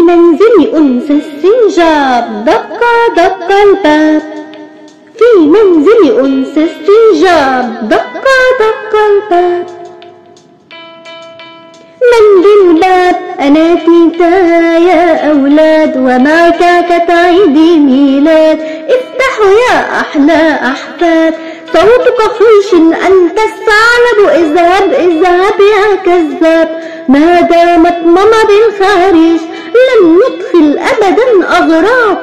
منزل أنس السنجاب دق دق الباب. في منزل أنس السنجاب دق دق الباب. من بالباب؟ أنا تيتا يا أولاد، ومعك كتعيد ميلاد. افتحوا يا أحلى أحفاد، صوتك خيش أنت الثعلب. اذهب اذهب يا كذاب، ما دامت ماما بالخارج لن ندخل أبدا أغراب.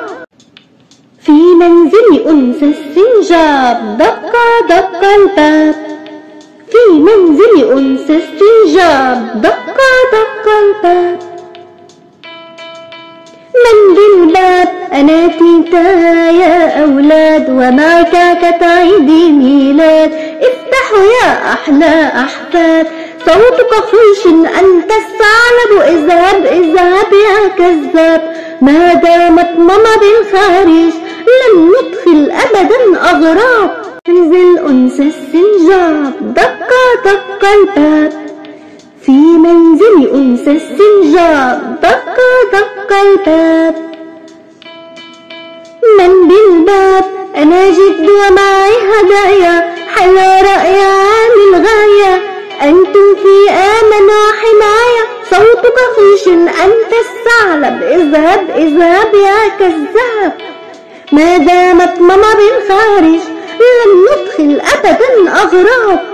في منزل أنس السنجاب دق دق الباب. في منزل أنس السنجاب دق دق الباب. من بالباب؟ أنا تيتا يا أولاد، ومعك كتعيد ميلاد. افتحوا يا أحلى أحفاد، صوتك خيش أنت الثعلب. اذهب اذهب يا كذاب، ما دامت ماما بالخارج لن ندخل أبدا أغراب. منزل أنس السنجاب دق دق الباب. في منزل أنس السنجاب دق دق الباب. من بالباب؟ أنا جد ومعي هدايا، حلا رائعة للغاية. أنتم في آمن وحماية، صوتك خيش أنت الثعلب. اذهب اذهب يا كذاب، ما دامت ماما بالخارج لن ندخل أبدا أغراب.